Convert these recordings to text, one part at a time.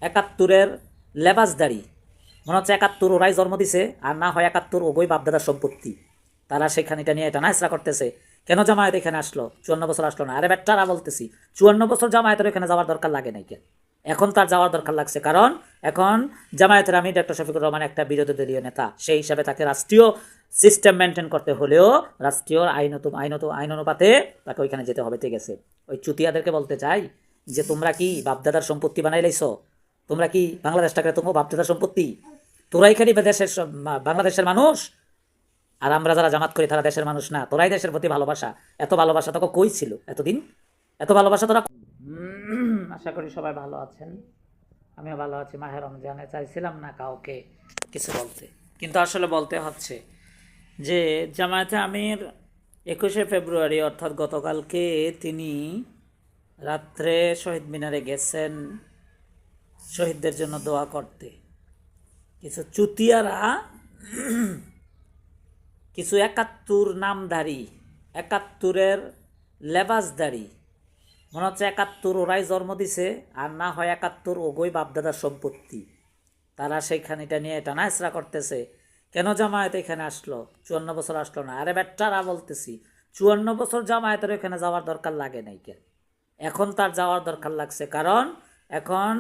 একাত্তরের লেবাসদারি, মনে হচ্ছে একাত্তর ওরাই জন্ম দিছে, আর না হয় একাত্তর ওগোই বাপদাদার সম্পত্তি। তারা সেখানে এটা নিয়ে এটা নাচরা করতেছে, কেন জামায়াত এখানে আসলো, 54 বছর আসলো না। আরে বেটারা বলতেছি, 54 বছর জামায়াতের এখানে যাওয়ার দরকার লাগে নাই কেন, এখন তার যাওয়ার দরকার লাগছে। কারণ এখন জামায়াতের আমি ডক্টর শফিকুর রহমান একটা বিরোধী দলীয় নেতা, সেই হিসাবে তাকে রাষ্ট্রীয় সিস্টেম মেনটেন করতে হলেও রাষ্ট্রীয় আইন অনুপাতে তাকে ওইখানে যেতে হবে। ঠিক আছে, ওই চুতিয়াদেরকে বলতে চাই যে তোমরা কি বাপদাদার সম্পত্তি বানাই লাইছো? তোমরা কি বাংলাদেশটাকে তোমার বাপদাদার সম্পত্তি? তোরাই খালি দেশের বাংলাদেশের মানুষ, আর আমরা যারা জামাত করি তারা দেশের মানুষ না। তোরাই দেশের প্রতি ভালোবাসা, এত ভালোবাসা তোকে কই ছিল এতদিন? এত ভালোবাসা তোরা। আশা করি সবাই ভালো আছেন, আমিও ভালো আছি। মাহে রমজানে চাইছিলাম না কাউকে কিছু বলতে, কিন্তু আসলে বলতে হচ্ছে যে জামায়াতে আমির 21শে ফেব্রুয়ারি অর্থাৎ গতকালকে তিনি রাত্রে শহীদ মিনারে গেছেন শহীদদের জন্য দোয়া করতে। কিছু চুতিয়ারা, কিছু একাত্তর নামধারী, একাত্তরের লেবাসদারি, মনে হচ্ছে একাত্তর ওরাই জন্ম দিছে, আর না হয় একাত্তর ওগোই বাপদাদার সম্পত্তি। তারা সেইখানে এটা নিয়ে এটা নাচরা করতেছে, কেন জামায়াত এখানে আসলো, 54 বছর আসলো না। আরে বেটারা বলতেছি, 54 বছর জামায়াতের এখানে যাওয়ার দরকার লাগে নাই কেন, এখন তার যাওয়ার দরকার লাগছে। কারণ এখন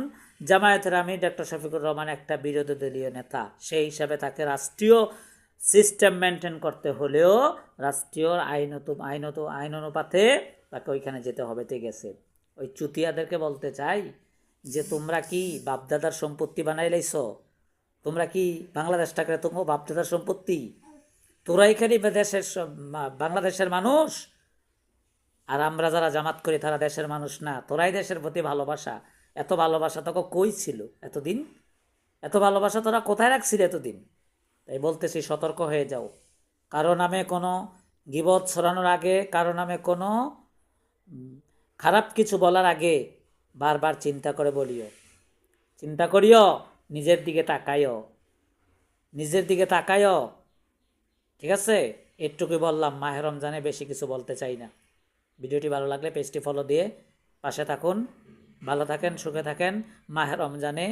জামায়াতের আমি ডক্টর শফিকুর রহমান একটা বিরোধী দলীয় নেতা, সেই হিসাবে তাকে রাষ্ট্রীয় সিস্টেম মেনটেন করতে হলেও রাষ্ট্রীয় আইন অনুপাতে তাকে ওইখানে যেতে হবে। ঠিক আছে, ওই চুতিয়াদেরকে বলতে চাই যে তোমরা কি বাপদাদার সম্পত্তি বানাই লাইছো? তোমরা কি বাংলাদেশটাকে তোমার বাপদাদার সম্পত্তি? তোরাই খালি দেশের বাংলাদেশের মানুষ, আর আমরা যারা জামাত করি তারা দেশের মানুষ না। তোরাই দেশের প্রতি ভালোবাসা, এত ভালোবাসা তোকে কই ছিল এতদিন? এত ভালোবাসা তোরা কোথায় রাখছিল এতদিন? তাই বলতেছি, সতর্ক হয়ে যাও। কারো নামে কোনো গীবত ছড়ানোর আগে, কারো নামে কোনো খারাপ কিছু বলার আগে বারবার চিন্তা করে বলিও, চিন্তা করিও, নিজের দিকে তাকাইও, নিজের দিকে তাকাইও। ঠিক আছে, এটুকুই বললাম। মাহে রমজানে বেশি কিছু বলতে চাই না। ভিডিওটি ভালো লাগলে পেজটি ফলো দিয়ে পাশে থাকুন। ভালো থাকেন, সুখে থাকেন। মাহে রমজানে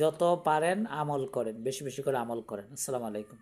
যত পারেন আমল করেন, বেশি বেশি করে আমল করেন। আসসালামু আলাইকুম।